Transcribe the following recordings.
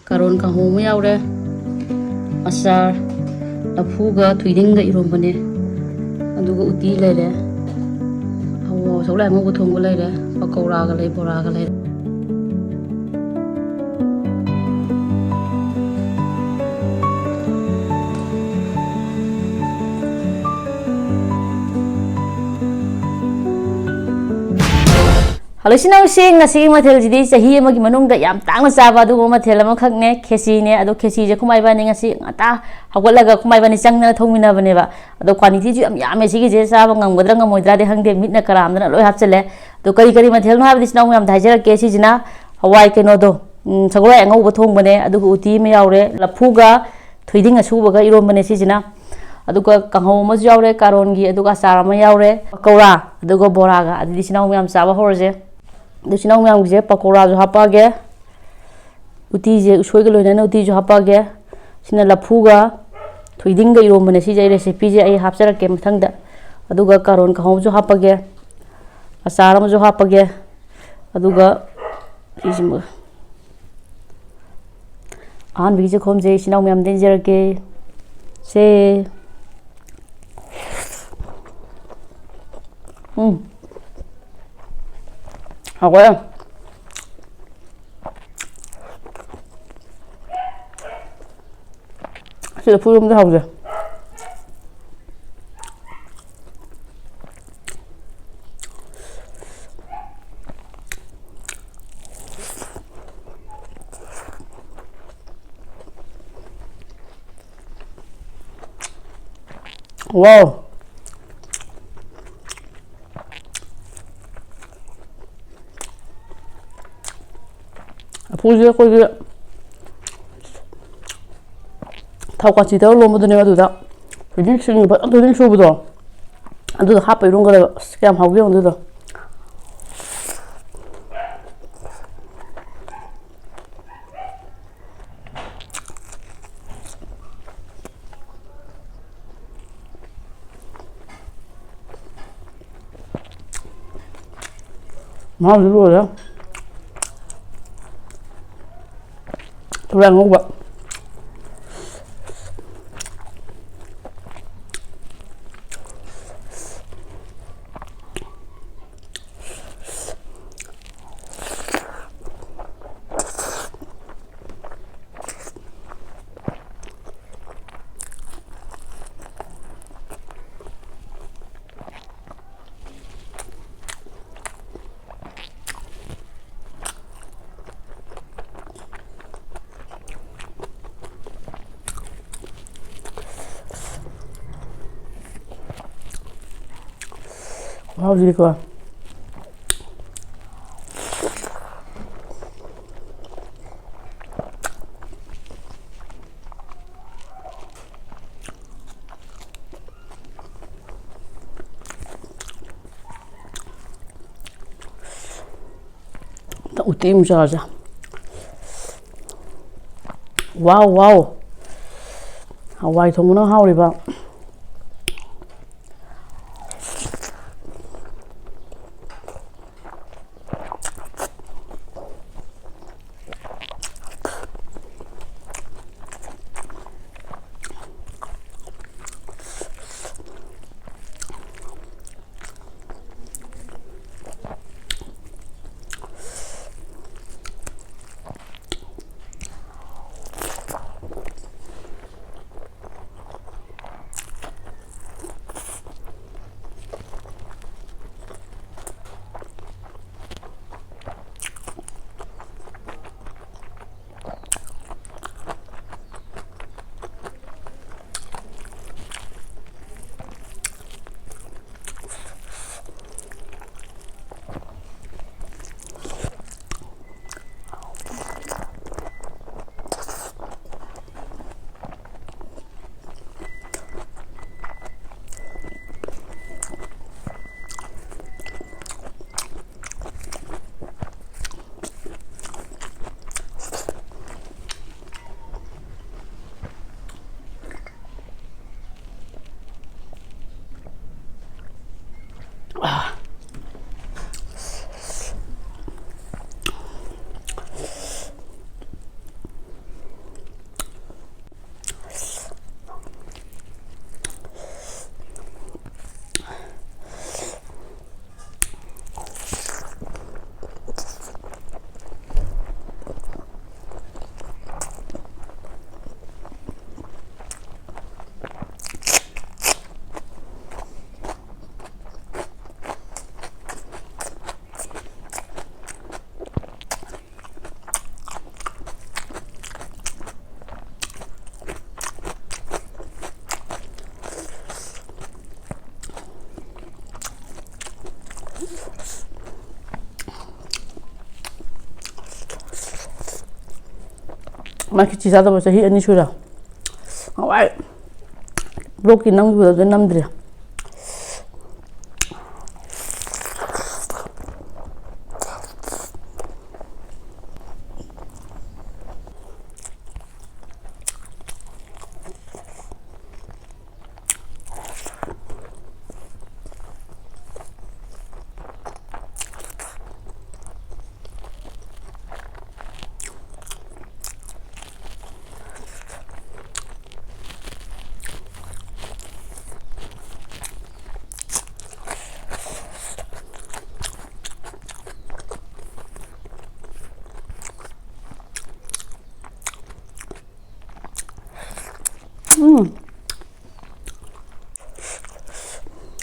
karon kangho mo yaure asar lafuga thuiding ga irombane aduga uti lele awo sawla ngo thonggo lele pakora ga lei bora ga lei Hello, sing na sing mathel jidi sahi ma ki manung da yam tang na saba du mathel ma khak ne khesi ne ado khesi je khumai ba ne ngasi ngata hagol laga khumai ba ni chang na thongmina bane ba ado kwani ti ju yam me sigi je saba ngam godra ngam moidra de hangde mit na karam na loi hap chale do kari kari mathel na habdi sinaw yam dhaijara ke si jina hawai ke no do sagoi angau ba thong bane adu uti me yaure lafuga thuiding asu ba ga irom bane si jina aduga kangho ma yaure karon gi aduga sara ma yaure pakora aduga bora ga adi sinaw yam saba horje Dusina myam je pakora jo hapage uti je usoi ga loina uti jo hapage sina lafuga thuiding ga irom bane si jai recipe je ai hapsara ke mathang da aduga karon ka hom jo hapage asara ma jo hapage aduga isima an bi je khom je sina myam den jar ke se 하고요. 진짜 부름도 하고요. 와우. 보지 거기 타고 같이 더 로모도 내가 두다 릴싱이 바 또 릴쇼부터 안도 하빠 이런 거를 스캠 하고 용도다 마음 들어요 Rang quá Wow, gì cơ? Tao tìm ra. Wow, wow. Hawaii thông nó hao đi bạn. ꯃꯥ ꯈꯦꯆꯤ ꯆꯥꯗꯕ ꯆꯍꯤ 2 ꯁꯨꯔꯦ ꯍꯋꯥꯏ ꯕ꯭ꯂꯣꯛꯀꯤ ꯅꯝꯈꯤꯕꯗꯨ ꯅꯝꯗ꯭ꯔꯤ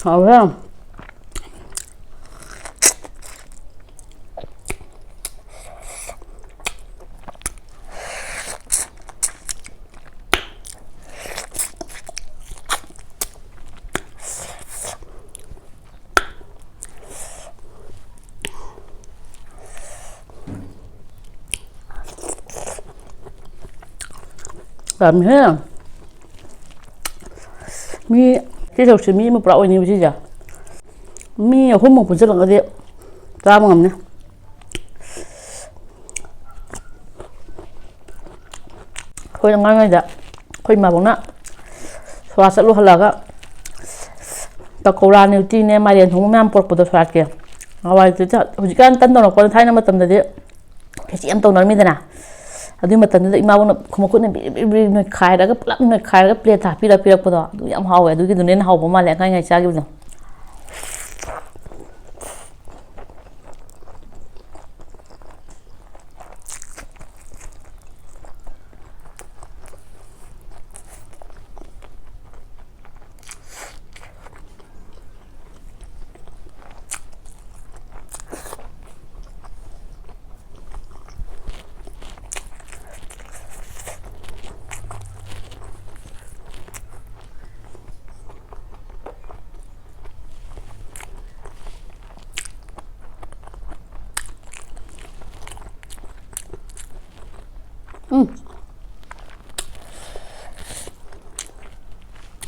하루에 làm mi cái đầu mi mà bạo nhiều chứ giờ mi ở hôm một phần rất là cái gì ra mà ngầm nè khơi là ngon ngay dạ khơi mà bóng nè xóa sạch luôn là cái tao cầu ra nhiều tin em mai điện thống em bột bột xóa kìa rồi thì hồi cái tân tàu nó còn thay nó mà tầm đấy cái chị em tàu nói như thế nào अदुई मतन इमाबों खुमकुन ने खायरगा पलक ने खायरगा plate था पिरपदो अदु याम हावे अदुगी दुने हावबो माले काय ngay चागिबदो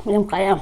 Em cay không?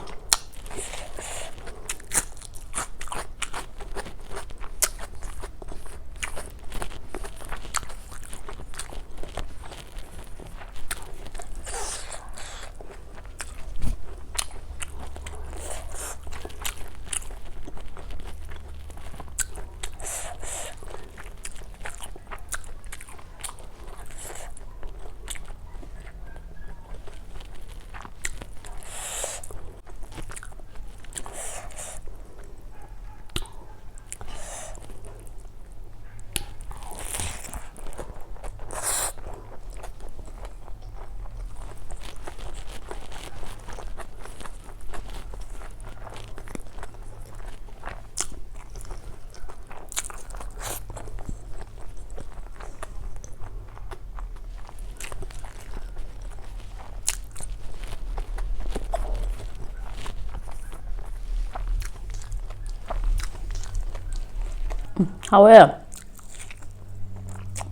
하왜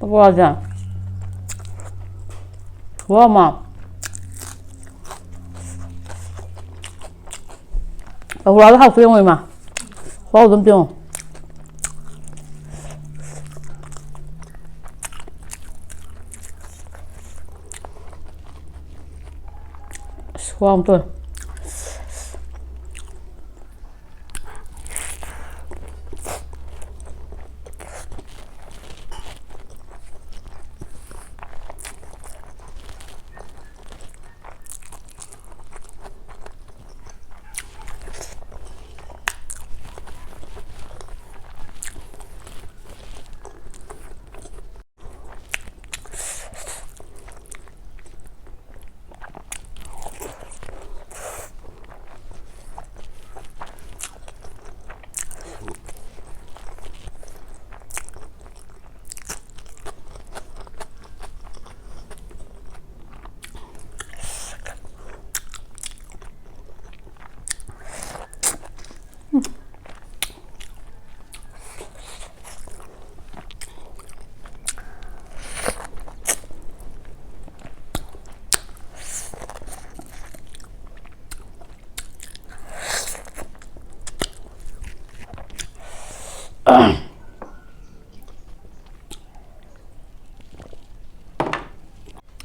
뭐하자 뭐하마 우라도 하고 영어 마 와우 덤병 와우 또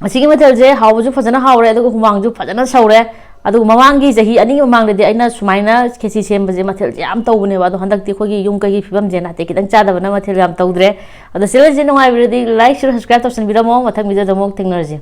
ꯃꯁꯤꯒꯤ ꯃꯊꯦꯜꯁꯦ ꯍꯥꯎꯕꯁꯨ ꯐꯖꯅ ꯍꯥꯎꯔꯦ ꯑꯗꯨꯒ ꯍꯨꯃꯥꯡꯁꯨ ꯐꯖꯅ ꯁꯧꯔꯦ ꯑꯗꯨꯒ ꯃꯃꯥꯡꯒꯤ ꯆꯍꯤ ꯑꯅꯤꯒꯤ ꯃꯃꯥꯡꯗꯗꯤ ꯑꯩꯅ ꯁꯨꯃꯥꯏꯅ ꯈꯦꯆꯤ ꯁꯦꯝꯕꯁꯦ ꯃꯊꯦꯜꯁꯦ ꯌꯥꯝ ꯇꯧꯕꯅꯦꯕ ꯑꯗꯣ ꯍꯟꯗꯛꯇꯤ ꯑꯩꯈꯣꯏꯒꯤ ꯌꯨꯝ ꯀꯩꯒꯤ ꯐꯤꯕꯝꯁꯦ ꯅꯥꯇꯩ ꯈꯤꯇꯪ ꯆꯥꯗꯕꯅ ꯃꯊꯦꯜ ꯌꯥꯝ ꯇꯧꯗ꯭ꯔꯦ ꯑꯗꯣ ꯆꯦꯅꯦꯜꯁꯦ ꯅꯨꯡꯉꯥꯏꯕꯤꯔꯗꯤ ꯂꯥꯏꯛ ꯁꯦꯌꯔ ꯁꯕꯁꯀ꯭ꯔꯥꯏꯕ ꯇꯧꯁꯟꯕꯤꯔꯝꯃꯣ ꯃꯊꯪ ꯚꯤꯗꯤꯑꯣꯗ ꯑꯃꯨꯛ ꯊꯦꯡꯅꯔꯁꯤ